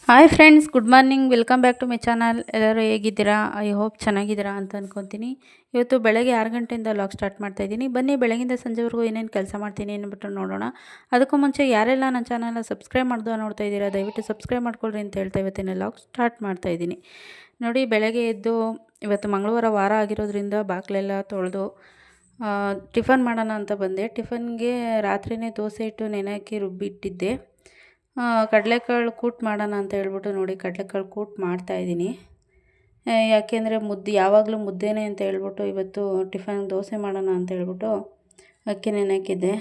Hi friends, good morning. Welcome back to my channel. ಎಲ್ಲರೂ ಹೇಗಿದ್ದೀರಾ? I hope ಚೆನ್ನಾಗಿದ್ದೀರಾ ಅಂತ ಅಂದ್ಕೊತೀನಿ. ಇವತ್ತು ಬೆಳಗ್ಗೆ 6 ಗಂಟೆಯಿಂದ ವ್ಲಾಗ್ ಸ್ಟಾರ್ಟ್ ಮಾಡ್ತಾಯಿದ್ದೀನಿ. ಬನ್ನಿ, ಬೆಳಗಿಂದ ಸಂಜೆವರೆಗೂ ಏನೇನು ಕೆಲಸ ಮಾಡ್ತೀನಿ ಅಂದ್ಬಿಟ್ಟು ನೋಡೋಣ. ಅದಕ್ಕೂ ಮುಂಚೆ ಯಾರೆಲ್ಲ ನನ್ನ ಚಾನಲ್ನ ಸಬ್ಸ್ಕ್ರೈಬ್ ಮಾಡ್ದು ನೋಡ್ತಾ ಇದ್ದೀರಾ, ದಯವಿಟ್ಟು ಸಬ್ಸ್ಕ್ರೈಬ್ ಮಾಡ್ಕೊಳ್ರಿ ಅಂತ ಹೇಳ್ತಾ ಇವತ್ತಿನ ವ್ಲಾಗ್ ಸ್ಟಾರ್ಟ್ ಮಾಡ್ತಾಯಿದ್ದೀನಿ. ನೋಡಿ, ಬೆಳಗ್ಗೆ ಎದ್ದು ಇವತ್ತು ಮಂಗಳವಾರ ವಾರ ಆಗಿರೋದ್ರಿಂದ ಬಾಗಿಲೆಲ್ಲ ತೊಳೆದು ಟಿಫನ್ ಮಾಡೋಣ ಅಂತ ಬಂದೆ. ಟಿಫನ್ಗೆ ರಾತ್ರಿಯೇ ದೋಸೆ ಹಿಟ್ಟು ನೆನೆಹಾಕಿ ರುಬ್ಬಿಟ್ಟಿದ್ದೆ. ಕಡಲೆಕಾಳು ಕೂಟ್ ಮಾಡೋಣ ಅಂತ ಹೇಳ್ಬಿಟ್ಟು ನೋಡಿ ಕಡಲೆಕಾಳು ಕೂಟ್ ಮಾಡ್ತಾಯಿದ್ದೀನಿ. ಯಾಕೆಂದರೆ ಯಾವಾಗಲೂ ಮುದ್ದೆನೇ ಅಂತ ಹೇಳ್ಬಿಟ್ಟು ಇವತ್ತು ಟಿಫನ್ ದೋಸೆ ಮಾಡೋಣ ಅಂತ ಹೇಳ್ಬಿಟ್ಟು ಅಕ್ಕಿ ನೆನೆಹಾಕಿದ್ದೆ.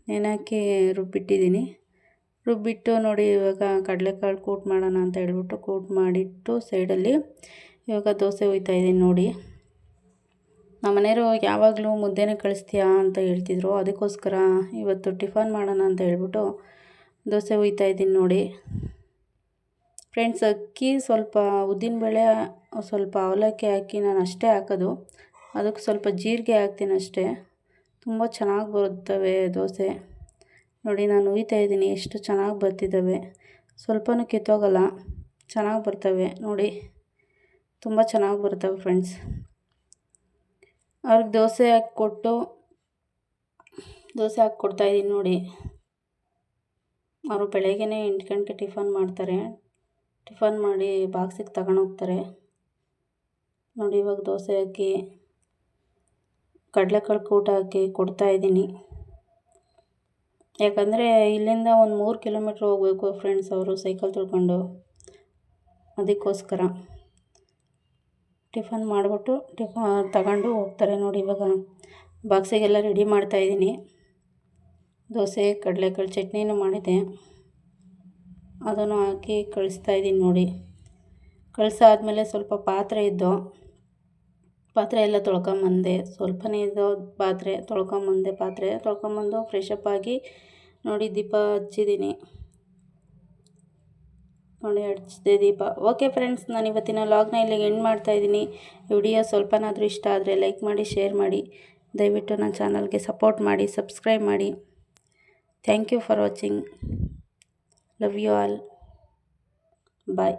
ನೆನೆಹಾಕಿ ರುಬ್ಬಿಟ್ಟಿದ್ದೀನಿ. ರುಬ್ಬಿಟ್ಟು ನೋಡಿ ಇವಾಗ ಕಡಲೆಕಾಳು ಕೂಟ್ ಮಾಡೋಣ ಅಂತ ಹೇಳ್ಬಿಟ್ಟು ಕೂಟ್ ಮಾಡಿಟ್ಟು ಸೈಡಲ್ಲಿ ಇವಾಗ ದೋಸೆ ಹುಯ್ತಾಯಿದ್ದೀನಿ. ನೋಡಿ, ನಮ್ಮ ಮನೆಯವರು ಯಾವಾಗಲೂ ಮುದ್ದೆನೇ ಕಳಿಸ್ತೀಯಾ ಅಂತ ಹೇಳ್ತಿದ್ರು. ಅದಕ್ಕೋಸ್ಕರ ಇವತ್ತು ಟಿಫನ್ ಮಾಡೋಣ ಅಂತ ಹೇಳ್ಬಿಟ್ಟು ದೋಸೆ ಹುಯ್ತಾಯಿದ್ದೀನಿ. ನೋಡಿ ಫ್ರೆಂಡ್ಸ್, ಅಕ್ಕಿ ಸ್ವಲ್ಪ ಉದ್ದಿನಬೇಳೆ ಸ್ವಲ್ಪ ಅವಲಕ್ಕಿ ಹಾಕಿ ನಾನು ಅಷ್ಟೇ ಹಾಕೋದು. ಅದಕ್ಕೆ ಸ್ವಲ್ಪ ಜೀರಿಗೆ ಹಾಕ್ತೀನಿ ಅಷ್ಟೇ. ತುಂಬ ಚೆನ್ನಾಗಿ ಬರುತ್ತವೆ ದೋಸೆ. ನೋಡಿ, ನಾನು ಹುಯ್ತಾಯಿದ್ದೀನಿ, ಎಷ್ಟು ಚೆನ್ನಾಗಿ ಬರ್ತಿದ್ದಾವೆ. ಸ್ವಲ್ಪನೂ ಕಿತ್ತೋಗಲ್ಲ, ಚೆನ್ನಾಗಿ ಬರ್ತವೆ. ನೋಡಿ, ತುಂಬ ಚೆನ್ನಾಗಿ ಬರ್ತವೆ ಫ್ರೆಂಡ್ಸ್. ಅವ್ರಿಗೆ ದೋಸೆ ಹಾಕ್ಕೊಡ್ತಾಯಿದ್ದೀನಿ. ನೋಡಿ, ಅವರು ಬೆಳಗ್ಗೆನೇ 8 ಗಂಟೆಗೆ ಟಿಫನ್ ಮಾಡ್ತಾರೆ. ಟಿಫನ್ ಮಾಡಿ ಬಾಕ್ಸಿಗೆ ತಗೊಂಡೋಗ್ತಾರೆ. ನೋಡಿ, ಇವಾಗ ದೋಸೆ ಹಾಕಿ ಕಡಲೆಕಾಳು ಕೂಟ ಹಾಕಿ ಕೊಡ್ತಾಯಿದ್ದೀನಿ. ಯಾಕಂದರೆ ಇಲ್ಲಿಂದ ಒಂದು 3 ಕಿಲೋಮೀಟ್ರ್ ಹೋಗಬೇಕು ಫ್ರೆಂಡ್ಸ್, ಅವರು ಸೈಕಲ್ ತುಳ್ಕೊಂಡು. ಅದಕ್ಕೋಸ್ಕರ ಟಿಫನ್ ಮಾಡಿಬಿಟ್ಟು ತಗೊಂಡು ಹೋಗ್ತಾರೆ. ನೋಡಿ, ಇವಾಗ ಬಾಕ್ಸಿಗೆಲ್ಲ ರೆಡಿ ಮಾಡ್ತಾಯಿದ್ದೀನಿ. ದೋಸೆ ಕಡಲೆಕಾಳು ಚಟ್ನಿನೂ ಮಾಡಿದೆ, ಅದನ್ನು ಹಾಕಿ ಕಳಿಸ್ತಾಯಿದ್ದೀನಿ. ನೋಡಿ, ಕಳಿಸಾದ್ಮೇಲೆ ಸ್ವಲ್ಪ ಪಾತ್ರೆ ಎಲ್ಲ ತೊಳ್ಕೊಂಬಂದೆ. ಸ್ವಲ್ಪನೇ ಇದ್ದೋ ಪಾತ್ರೆ ತೊಳ್ಕೊಂಬಂದು ಫ್ರೆಶಪ್ ಆಗಿ ನೋಡಿ ದೀಪ ಹಚ್ಚಿದ್ದೀನಿ. ನೋಡಿ, ಹಚ್ಚಿದೆ ದೀಪ. ಓಕೆ ಫ್ರೆಂಡ್ಸ್, ನಾನು ಇವತ್ತಿನ ವ್ಲಾಗ್ನ ಇಲ್ಲಿಗೆ ಎಂಡ್ ಮಾಡ್ತಾಯಿದ್ದೀನಿ. ವಿಡಿಯೋ ಸ್ವಲ್ಪನಾದರೂ ಇಷ್ಟ ಆದರೆ ಲೈಕ್ ಮಾಡಿ, ಶೇರ್ ಮಾಡಿ. ದಯವಿಟ್ಟು ನನ್ನ ಚಾನಲ್ಗೆ ಸಪೋರ್ಟ್ ಮಾಡಿ, ಸಬ್ಸ್ಕ್ರೈಬ್ ಮಾಡಿ. Thank you for watching. Love you all. Bye.